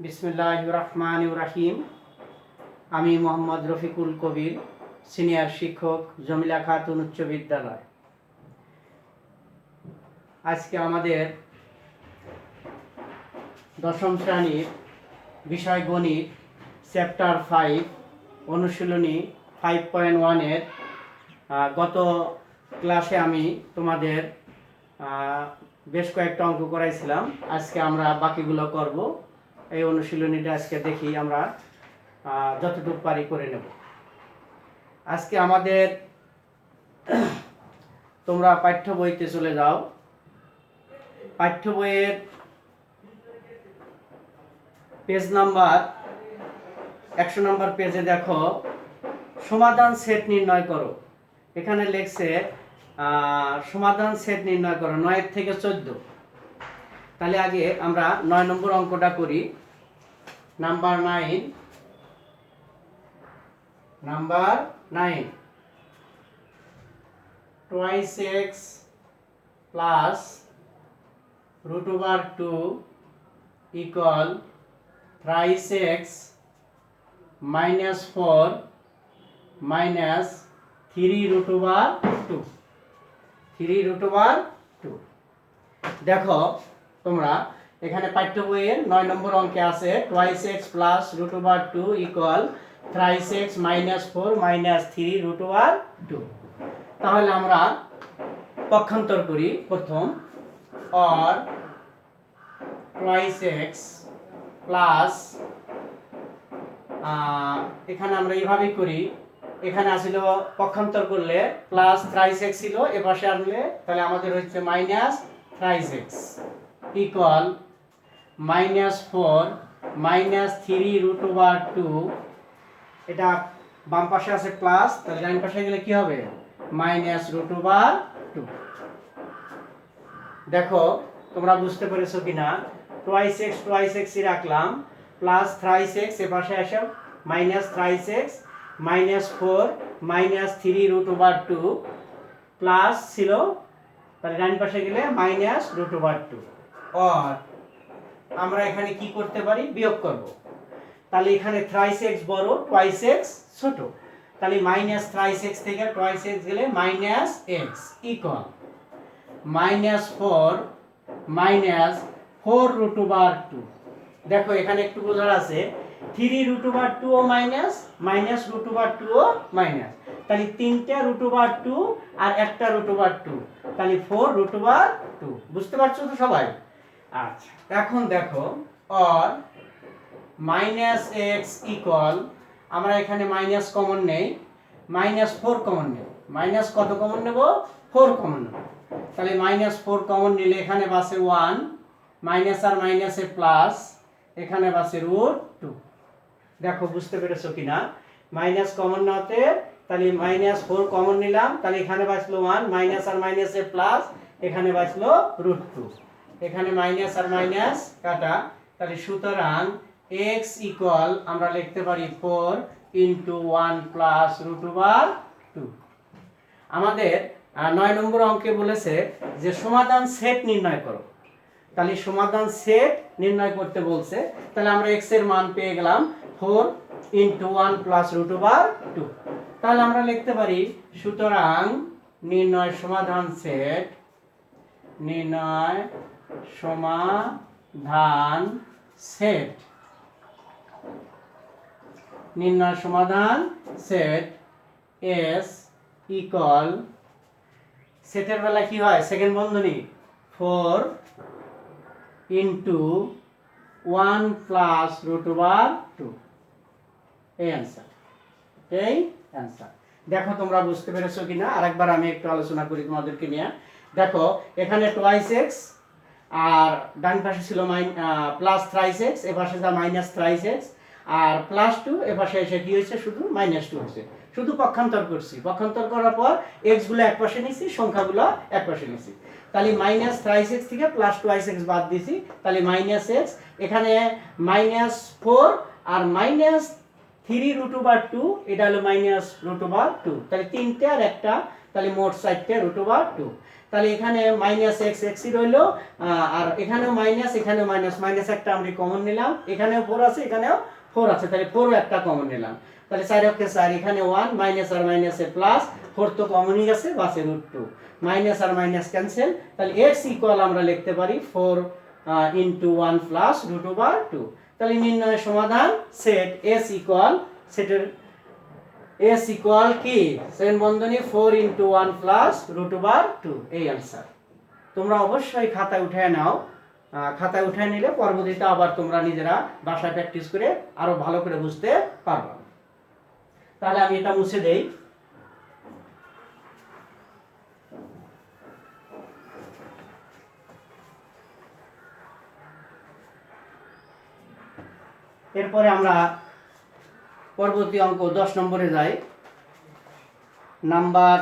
বিসমিল্লাহির রহমানির রহিম। আমি মোহাম্মদ রফিকুল কবির, সিনিয়র শিক্ষক, জমিলা খাতুন উচ্চ বিদ্যালয়। আজকে আমাদের দশম শ্রেণীর বিষয় গণিত চ্যাপ্টার 5 অনুশীলনী 5.1-এর গত ক্লাসে আমি তোমাদের বেশ কয়েকটা অঙ্ক করাইছিলাম। আজকে আমরা বাকিগুলো করব। এই অনুশীলনীটা আজকে দেখি আমরা যতটুকু পারি করে নেব। আজকে আমাদের তোমরা পাঠ্য বইতে চলে যাও। পাঠ্য বইয়ের পেজ নাম্বার 100 নম্বর পেজে দেখো, সমাধান সেট নির্ণয় করো। এখানে লেখছে সমাধান সেট নির্ণয় করো 9 থেকে 14। তাহলে আগে আমরা 9 নম্বর অঙ্কটা করি। Number 9 twice x plus root over 2 equal thrice x minus 4 minus 3 root over 2 দেখো তোমরা এখানে পাঠ্য বইয়ের 9 নম্বর অঙ্কে আছে twice x plus root over 2 equal thrice x minus 4 minus 3 root over 2। তাহলে আমরা পক্ষান্তর করি। প্রথম or twice x plus এখানে আমরা এইভাবেই করি। এখানে আসিল পক্ষান্তর করলে প্লাস thrice x ছিল, এপাশে আনলে তাহলে আমাদের হচ্ছে minus thrice x equal minus 4 minus 3 root over 2। এটা বাম পাশে আছে প্লাস, তাহলে ডান পাশে গেলে কি হবে মাইনাস রুট ওভার 2। দেখো তোমরা বুঝতে পেরেছো কিনা। twice x রাখলাম, প্লাস thrice x এপাশে আসে minus thrice x minus 4 minus 3 root over 2 plus ছিল, তাহলে ডান পাশে গেলে মাইনাস রুট ওভার 2। আর আমরা এখানে কি করতে পারি, বিয়োগ করব। তাহলে এখানে thrice x বড়, twice x ছোট, তাহলে মাইনাস thrice x থেকে twice x গেলে minus x equal minus 4 minus 4 root over 2। দেখো এখানে একটু বোঝার আছে, 3 রুট ওভার 2 ও মাইনাস, মাইনাস রুট ওভার 2 ও মাইনাস, তাহলে 3টা রুট ওভার 2 আর একটা রুট ওভার 2, তাহলে 4 রুট ওভার 2। বুঝতে পারছো তো সবাই? আচ্ছা, এখন দেখো or মাইনাস এক্স ইকুয়াল, আমরা এখানে মাইনাস কমন নেই, মাইনাস 4 কমন নেব। মাইনাস কত কমন নেব? 4 কমন নেব। তাহলে মাইনাস 4 কমন নিলে এখানে বাসে 1, মাইনাস আর মাইনাসে প্লাস, এখানে বাসে রুট 2। দেখো বুঝতে পেরেছো কিনা। মাইনাস কমন নাতে তাহলে মাইনাস 4 কমন নিলাম, তাহলে এখানে বাঁচলো 1, মাইনাস আর মাইনাসে প্লাস, এখানে বাঁচলো রুট 2। এখানে মাইনাস আর মাইনাস কাটা, তাহলে সুতরাং x ইকুয়াল আমরা লিখতে পারি 4 ইনটু 1 প্লাস রুট ওভার 2। আমাদের 9 নম্বর অঙ্কে বলেছে যে সমাধান সেট নির্ণয় করো। তাহলে সমাধান সেট নির্ণয় করতে বলছে, তাহলে আমরা x এর মান পেয়ে গেলাম 4 ইনটু 1 প্লাস রুট ওভার 2। তাহলে আমরা লিখতে পারি সুতরাং নির্ণয় সমাধান সেট, নির্ণয় সমাধান সেট, নির্ণয় সমাধান সেট s ইকুয়াল, সেটের বেলা কি হয় সেকেন্ড বন্ধনী 4 ইনটু 1 প্লাস রুট ওভার 2। এই অ্যান্সার, এই অ্যান্সার। দেখো তোমরা বুঝতে পেরেছো কিনা। আরেকবার আমি একটু আলোচনা করি তোমাদেরকে নিয়ে। দেখো এখানে twice x আর ডান পাশে ছিল প্লাস thrice x, এ পাশে যা মাইনাস thrice x, আর প্লাস 2 এ পাশে এসে কি হয়েছে শুধু মাইনাস 2 হয়েছে। শুধু পক্ষান্তর করছি, পক্ষান্তর করার পর x গুলো এক পাশে নিয়েছি, সংখ্যাগুলো এক পাশে নিয়েছি। তাহলে মাইনাস thrice x থেকে প্লাস twice x বাদ দিয়েছি, তাহলে মাইনাস x, এখানে মাইনাস 4 আর মাইনাস 3 রুট ওভার 2, এটা হলো মাইনাস রুট ওভার 2, তাহলে 3টে আর একটা, তাহলে মোট 4টে রুট ওভার 2। তাহলে এখানে মাইনাস এক্স এক্সই রইলো, আর এখানেও মাইনাস, এখানেও মাইনাস, মাইনাস একটা আমরা কমন নিলাম, এখানেও 4 আছে, এখানেও 4 আছে, তাহলে 4ও একটা কমন নিলাম। তাহলে 4 অক্ষে 4, এখানে 1, মাইনাস আর মাইনাসে প্লাস, 4 তো কমনই গেছে, বাসে √2, মাইনাস আর মাইনাস ক্যান্সেল। তাহলে x ইকুয়াল আমরা লিখতে পারি 4 ইনটু 1 প্লাস √2। তাহলে নির্ণয় সমাধান সেট s ইকুয়াল, সেটের s ইকুয়াল কি, সেন বন্ধনী 4 ইনটু 1 প্লাস √2, এই आंसर। তোমরা অবশ্যই খাতায় উঠায় নাও, খাতায় উঠায় নিলে পরবর্তীতে আবার তোমরা নিজেরা বাসায় প্র্যাকটিস করে আরো ভালো করে বুঝতে পারবে। তাহলে আমি এটা মুছে দেই। এরপরে আমরা পরবর্তী অঙ্ক 10 নম্বরে যাই। নাম্বার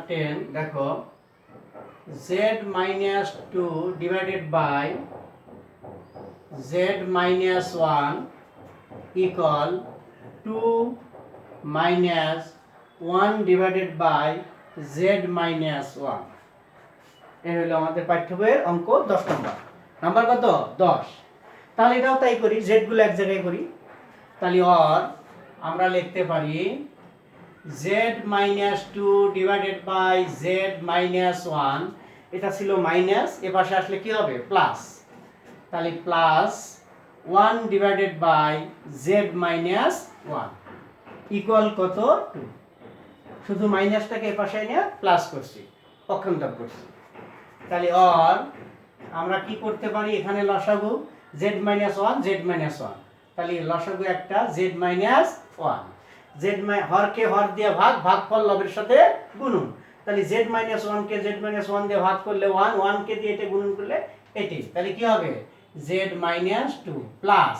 10 দেখো, z-2 divided by z-1 equal 2 minus 1 divided by z-1। এই হলো আমাদের পাঠ্য বইয়ের অঙ্ক 10 নম্বর। নাম্বার কত? 10। তাহলে এটাও তাই করি, z গুলো এক জায়গায় করি। তাহলে অর আমরা লিখতে পারি z-2 ডিভাইডেড বাই z-1, এটা ছিল মাইনাস, এ পাশে আসলে কি হবে? প্লাস। তাহলে plus 1 divided by z-1 equal কত? 2। শুধু মাইনাসটাকে এ পাশে এনে প্লাস করছি, পক্ষান্তর করছি। তাহলে অর আমরা কি করতে পারি, এখানে লসাগু z-1 z-1, তাহলে লসাগু একটা z-1, হরকে হর দিয়ে ভাগ, ভাগফল লবের সাথে গুণন। তাহলে z-1 কে z-1 দিয়ে ভাগ করলে 1, 1 কে দিয়ে এটা গুণন করলে এটি, তাহলে কি হবে? z-2 প্লাস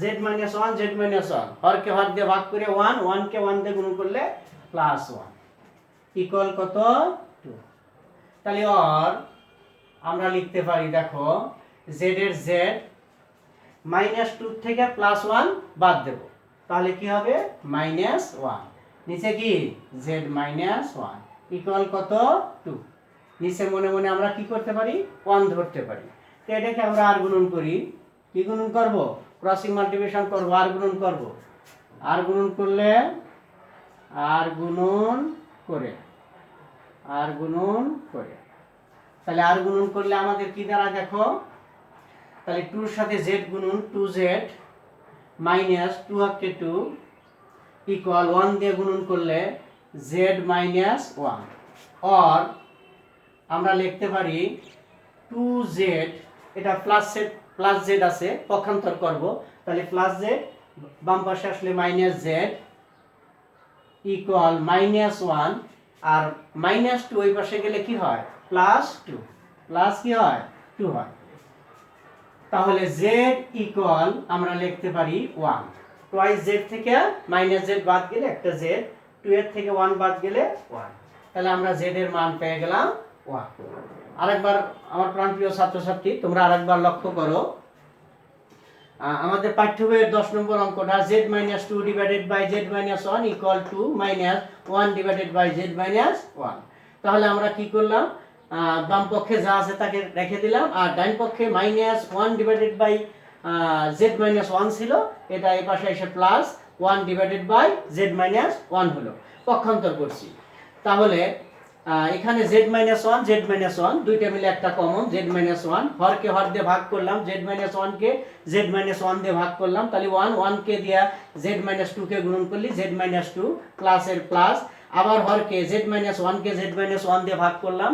z-1 z-1, হরকে হর দিয়ে ভাগ করে 1, 1 কে 1 দিয়ে গুণন করলে প্লাস 1 ইকুয়াল কত? 2। তাহলে অর আমরা লিখতে পারি, দেখো z এর z, -2 থেকে +1 বাদ দেব, তাহলে কি হবে? -1, নিচে কি z-1 ইকুয়াল কত? 2। নিচে মনে মনে আমরা কি করতে পারি? 1 ধরতে পারি। তো এটাকে আমরা আর গুণন করি, কি গুণন করব? ক্রসিং মাল্টিপ্লিকেশন করব, আর গুণন করব, আর গুণন করলে, আর গুণন করে, আর গুণন করে, তাহলে আর গুণন করলে আমাদের কি দাঁড়ায় দেখো, তাহলে 2 এর সাথে z গুণন 2z মাইনাস 2 হচ্ছে 2 ইকুয়াল 1 দিয়ে গুণন করলে z-1, অর আমরা লিখতে পারি 2z, এটা প্লাস z আছে, পক্ষান্তর করব, তাহলে প্লাস z বাম পাশে আসলে -z ইকুয়াল -1, আর -2 ওই পাশে গেলে কি হয়? +2, প্লাস কি হয়? 2 হয়। তাহলে z ইকুয়াল আমরা লিখতে পারি 1, টুয়াইস z থেকে -z বাদ গেলে একটা z, 2 এর থেকে 1 বাদ গেলে 1, তাহলে আমরা z এর মান পেয়ে গেলাম 1। আরেকবার আমার প্রাণপ্রিয় ছাত্রছাত্রী, তোমরা আরেকবার লক্ষ্য করো, আমাদের পাঠ্য বইয়ের 10 নম্বর অঙ্কটা z-2 divided by z-1 equal to -1 divided by z-1। তাহলে আমরা কি করলাম, বাম পক্ষে যা আছে তাকে রেখে দিলাম, আর ডান পক্ষে -1 ডিভাইডেড বাই z-1 ছিল, এটা এই পাশে এসে +1 ডিভাইডেড বাই z-1 হলো, পক্ষান্তর করছি। তাহলে এখানে z-1 z-1 দুইটা মিলে একটা কমন z-1, হরকে হর দিয়ে ভাগ করলাম, z-1 কে z-1 দিয়ে ভাগ করলাম, তাহলে 1 কে দিয়ে z-2 কে গুণন করলি z-2 প্লাস এর প্লাস, আবার হরকে z-1 কে z-1 দিয়ে ভাগ করলাম,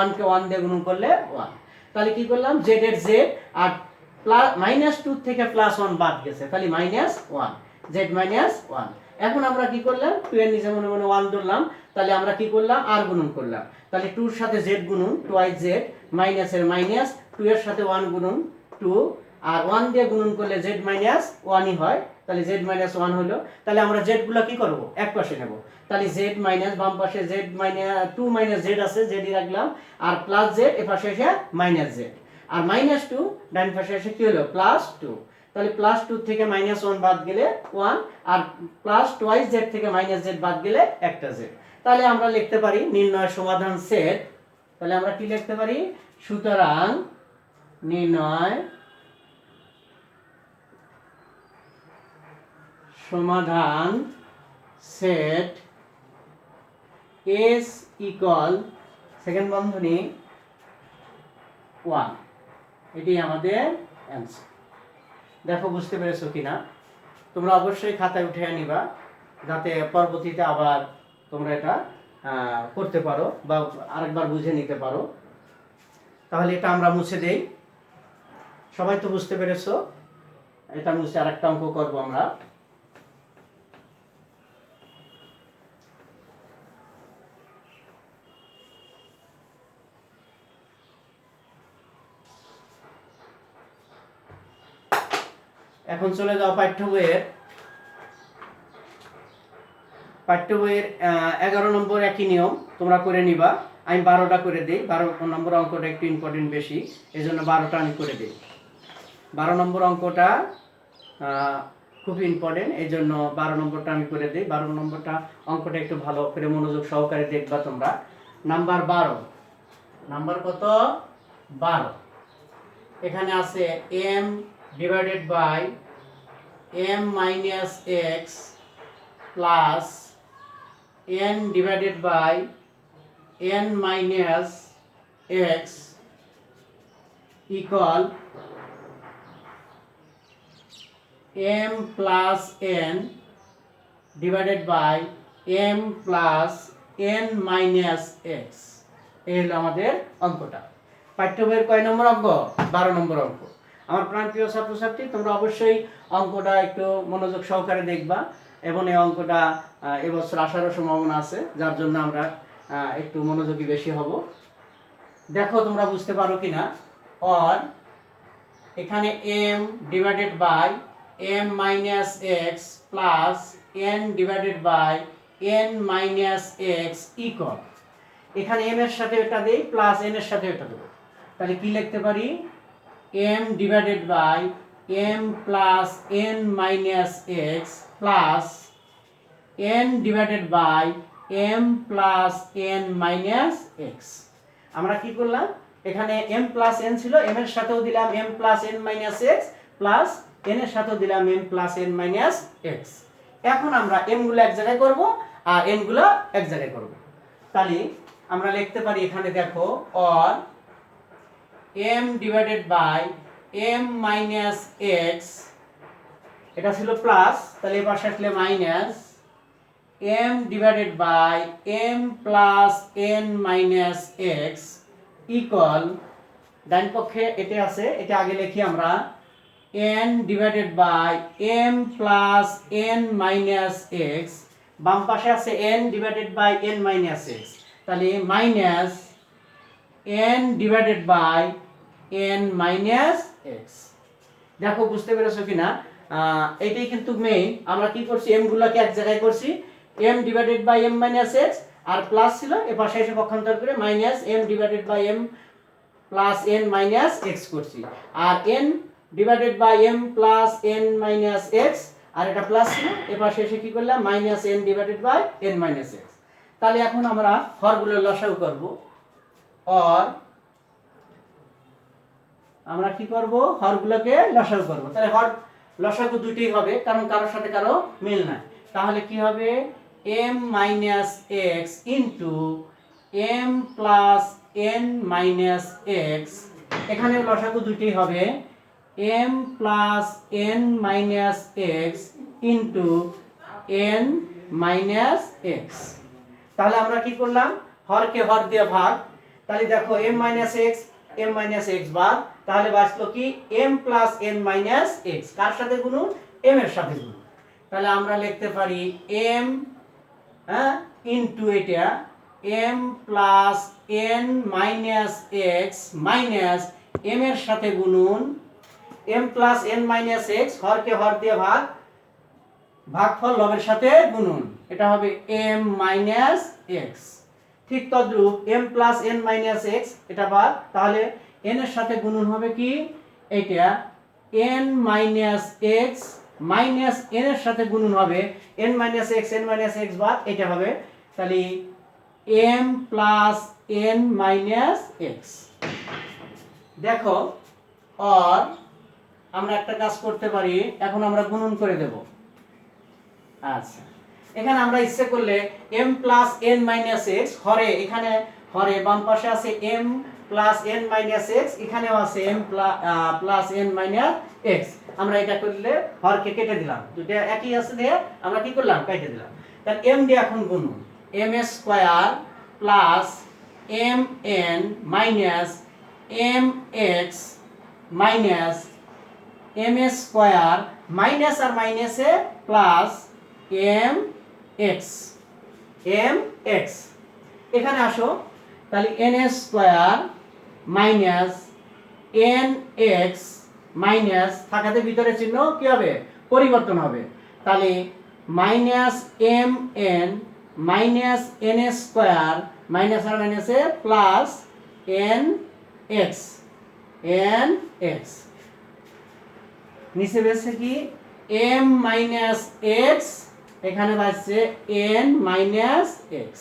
1 কে 1 দিয়ে গুণন করলে 1, তাহলে কি করলাম, z এর z, আর -2 থেকে +1 বাদ গেছে, তাহলে -1 z-1। এখন আমরা কি করলাম, 2 এর নিচে মনে মনে 1 ধরলাম, তাহলে আমরা কি করলাম, আর গুণন করলাম, তাহলে 2 এর সাথে z গুণন টুয়াইস z, মাইনাস এর মাইনাস, 2 এর সাথে 1 গুণন 2, আর 1 দিয়ে গুণন করলে z-1ই হয়, তাহলে z-1 হলো। তাহলে আমরা z গুলো কি করব, এক পাশে নেব, তাহলে z মাইনাস, বাম পাশে z-2 z আছে, z ই রাখলাম, আর প্লাস z এ পাশে এসে -z, আর -2 ডান পাশে এসে কি হলো, +2, তাহলে +2 থেকে -1 বাদ গেলে 1, আর +2z থেকে -z বাদ গেলে একটা z। তাহলে আমরা লিখতে পারি নির্ণয় সমাধান সেট। তাহলে আমরা কি লিখতে পারি, সুতরাং নির্ণয় সমাধান সেট S ইকুয়াল সেকেন্ড বন্ধনী 1, এটি আমাদের অ্যান্সার। দেখো বুঝতে পেরেছো কিনা? তোমরা অবশ্যই খাতায় উঠে নিবা, যাতে পরবর্তীতে আবার তোমরা এটা করতে পারো বা আরেকবার বুঝে নিতে পারো। তাহলে এটা আমরা মুছে দেই। সবাই তো বুঝতে পেরেছো? এটা মুছে আরেকটা অঙ্ক করব আমরা। এখন চলে যাও পাঠ্য বইয়ের 11 নম্বর একই নিয়ম তোমরা করে নিবা। আমি 12টা করে দিই, 12 নম্বর অঙ্কটা একটু ইম্পর্টেন্ট বেশি, এই জন্য 12টা আমি করে দিই। 12 নম্বর অঙ্কটা খুব ইম্পর্টেন্ট, এই জন্য 12 নম্বরটা আমি করে দিই। 12 নম্বরটা অঙ্কটা একটু ভালো করে মনোযোগ সহকারে দেখবা তোমরা। নাম্বার 12, নাম্বার কত? 12। এখানে আছে m divided by m minus x plus n divided by n minus x equal m plus n divided by m plus n minus x। এই হলো আমাদের অঙ্কটা। পাঠ্য বইয়ের কয় নম্বর অঙ্ক? 12 নম্বর অঙ্ক। আমার প্রাণপ্রিয় ছাত্রছাত্রী, তোমরা অবশ্যই অঙ্কটা একটু মনোযোগ সহকারে দেখবা, এবং এই অঙ্কটা এবছর আসারও সম্ভাবনা আছে, যার জন্য আমরা একটু মনোযোগী বেশি হব। দেখো তোমরা বুঝতে পারো কিনা। আর এখানে m divided by m minus x plus n divided by n minus x equal, এখানে m এর সাথে এটা দেই প্লাস n এর সাথে এটা দেবো। তাহলে কি লিখতে পারি, m divided by m plus n minus x plus n divided by m plus n minus x। আমরা কি করলাম, এখানে m প্লাস n ছিল, m এর সাথেও দিলাম m plus n minus x plus n এর সাথেও দিলাম m plus n minus x। এখন আমরা m গুলো এক জায়গায় করব আর n গুলো এক জায়গায় করব। তাহলে আমরা লিখতে পারি, এখানে দেখো or m divided by m minus x, এটা ছিল প্লাস, তাহলে এর পাশে আসলে minus m divided by m plus n minus x equal, ডান পক্ষে এটা আছে, এটা আগে লিখি আমরা n divided by m plus n minus x, বাম পাশে আছে n divided by n minus x, তাহলে minus n divided by n minus x। দেখো বুঝতে পেরেছো কিনা? এটাই কিন্তু মেইন। আমরা কি করছি, m গুলোকে এক জায়গায় করছি, m divided by m minus x, আর প্লাস ছিল এর পাশে এসে পক্ষান্তর করে minus m divided by m plus n minus x করছি, আর n divided by m plus n minus x, আর এটা প্লাস ছিল এর পাশে এসে কি করলাম minus n divided by n minus x। তাহলে এখন আমরা হরগুলোর লসাগু করব। or আমরা কি করব, হরগুলোকে লসাগু করব। তাহলে হর লসাগু দুটোই হবে, কারণ কারোর সাথে কারো মিল নাই। তাহলে কি হবে, m minus x into m plus n minus x, এখানে লসাগু দুটোই হবে m plus n minus x into n minus x। তাহলে আমরা কি করলাম, হরকে হর দিয়ে ভাগ। তাহলে দেখো m মাইনাস x বাদ, তাহলে বাঁচলো কি m plus n minus x, কার সাথে গুণন, m এর সাথে গুণন। তাহলে আমরা লিখতে পারি m ইনটু এটা m plus n minus x minus m এর সাথে গুণন m plus n minus x, হরকে হর দিয়ে ভাগ, ভাগফল লবের সাথে গুণন, এটা হবে m মাইনাস x। ঠিক তদ্রূপ m plus n minus x এটা বাদ, তাহলে n এর সাথে গুণন হবে কি এটা n minus x minus n এর সাথে গুণন হবে n মাইনাস এক্স বাদ, এটা হবে তাহলে m plus n minus x. দেখো আর আমরা একটা কাজ করতে পারি, এখন আমরা গুণন করে দেব। আচ্ছা, এখানে আমরা ইচ্ছে করলে m plus n minus x হরে, এখানে হরে বাম পাশে আছে m plus n minus x, এখানেও আছে m plus n minus x. আমরা এটা করলে হরকে কেটে দিলাম, দুটো একই আছে দিয়ে আমরা কি করলাম, কেটে দিলাম। তাহলে m দিয়ে এখন গুণন, m square plus m n minus m x minus m square minus আর মাইনাসে প্লাস m x এখানে আসো, তাহলে n square minus n x minus থাকাতে ভিতরে চিহ্ন কি হবে, পরিবর্তন হবে। তাহলে minus m n minus n square minus আর মাইনাসে প্লাস n x নিচে বেশে কি m মাইনাস x, এখানে বাজছে n মাইনাস x।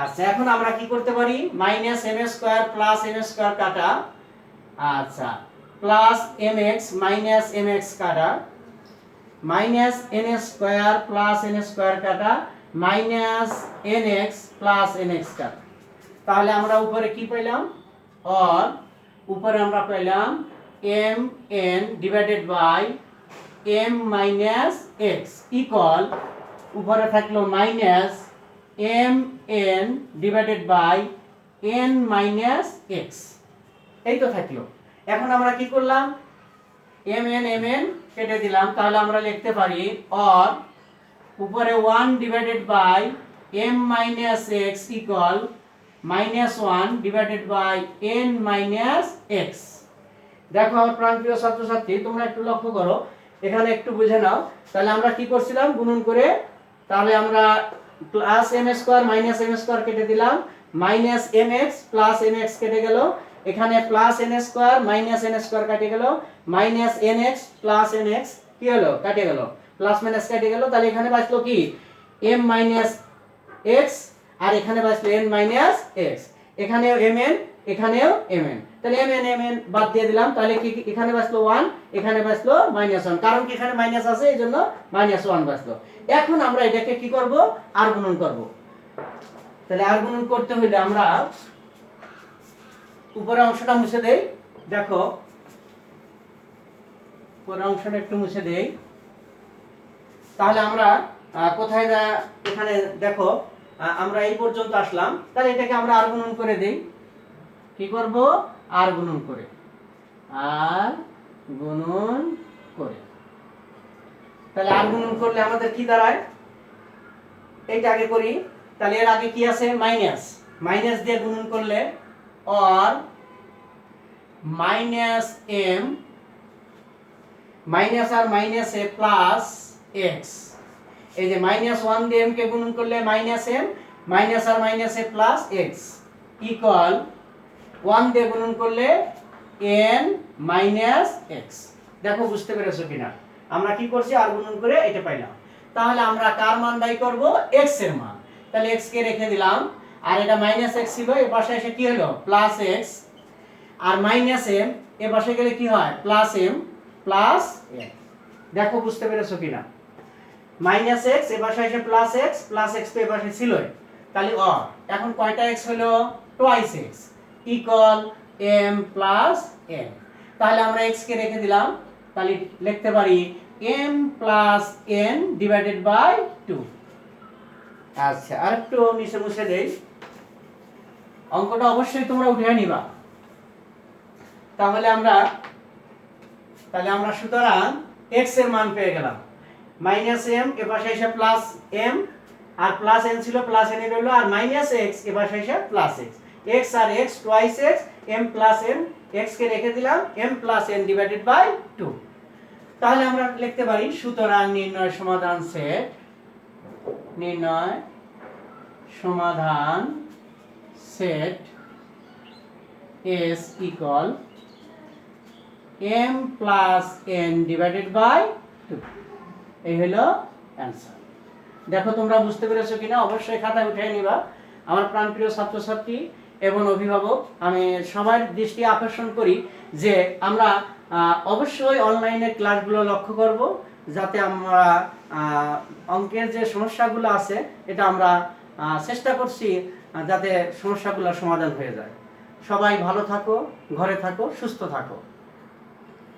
আচ্ছা, এখন আমরা কি করতে পারি, minus m square plus m square কাটা, আচ্ছা প্লাস mx মাইনাস mx কাটা, minus n square plus n square কাটা, মাইনাস nx প্লাস nx কাটা। তাহলে আমরা উপরে কি পেলাম, আর উপরে আমরা পেলাম m n divided by m minus x equal, উপরে থাকলো minus m n divided by n minus x, এই তো থাকলো। এখন আমরা কি করলাম, m n কেটে দিলাম, তাহলে আমরা লিখতে পারি আর উপরে 1 divided by m minus x equal minus 1 divided by n minus x। দেখো আমার প্রাণপ্রিয় ছাত্রছাত্রী, তোমরা একটু লক্ষ্য করো, এখানে একটু বুঝে নাও। তাহলে আমরা কি করছিলাম, গুণন করে, তাহলে আমরা plus m square minus m square কেটে দিলাম, মাইনাস mx প্লাস mx কেটে গেল, এখানে plus n square minus n square কেটে গেল, মাইনাস nx প্লাস nx কি হলো, কেটে গেল, প্লাস মাইনাস কেটে গেল। তাহলে এখানে বাঁচলো কি m মাইনাস x, আর এখানে বাঁচলো n মাইনাস x, এখানেও mn এখানেও mn, তাহলে mn বাদ দিয়ে দিলাম, তাহলে কি এখানে বাঁচলো 1, এখানে বাঁচলো -1, কারণ কি এখানে মাইনাস আছে এইজন্য -1 বাঁচলো। এখন আমরা এটাকে কি করব, আর গুণন করব। তাহলে আর গুণন করতে হলে আমরা উপরের অংশটা মুছে দেই, দেখো উপরের অংশটা একটু মুছে দেই, তাহলে আমরা কোথায় না, এখানে দেখো আমরা এই পর্যন্ত আসলাম, তাহলে এটাকে আমরা আর গুণন করে দেই। কি করব, আর গুণন করে, তাহলে আর গুণন করলে আমাদের কি দাঁড়ায়, এইটা আগে করি। তাহলে এর আগে কি আছে, মাইনাস দিয়ে গুণন করলে আর মাইনাস m মাইনাস আর মাইনাসে প্লাস x, এই যে -1 দিয়ে m কে গুণন করলে মাইনাস m মাইনাস আর মাইনাসে প্লাস x ইকুয়াল 1 দিয়ে গুণন করলে n মাইনাস x। দেখো বুঝতে পেরেছো কিনা, আমরা কি করছি, আর গুণন করে এটা পাইলাম। তাহলে আমরা কার মান বাই করব, x এর মান। তাহলে x কে রেখে দিলাম, আর এটা মাইনাস x ছিল, এর পাশে এসে কি হলো, প্লাস x, আর মাইনাস m এর পাশে গেলে কি হয়, প্লাস m প্লাস n। দেখো বুঝতে পেরেছো কিনা, মাইনাস x এর পাশে এসে প্লাস x তো এর পাশে ছিলই, তাহলে এখন কয়টা x হলো, twice x equal m plus n। তাহলে আমরা x কে রেখে দিলাম, তাহলে লিখতে পারি m plus n divided by 2। আচ্ছা, আর একটু নিচে মুছে দেই, অঙ্কটা অবশ্যই তোমরা উঠিয়ে নিবা। তাহলে আমরা সুতরাং x এর মান পেয়ে গেলাম, মাইনাস m এর পাশে এসে প্লাস m, আর প্লাস n ছিল প্লাস n এর হলো, আর মাইনাস x এর পাশে এসে প্লাস x, x আর x twice x, m plus n, x কে রেখে দিলাম, m plus n divided by 2। তাহলে আমরা লিখতে পারি সুতরাং নির্ণয় সমাধান set S equal m plus n divided by 2। এই হলো অ্যান্সার। দেখো তোমরা বুঝতে পেরেছো কিনা, অবশ্যই খাতায় উঠে নিবা। আমার প্রাণপ্রিয় ছাত্রছাত্রী এবং অভিভাবক, আমি সবার দৃষ্টি আকর্ষণ করি যে আমরা অবশ্যই অনলাইনে ক্লাসগুলো লক্ষ্য করব, যাতে আমরা অঙ্কের যে সমস্যাগুলো আছে এটা আমরা চেষ্টা করছি যাতে সমস্যাগুলো সমাধান হয়ে যায়। সবাই ভালো থাকো, ঘরে থাকো, সুস্থ থাকো।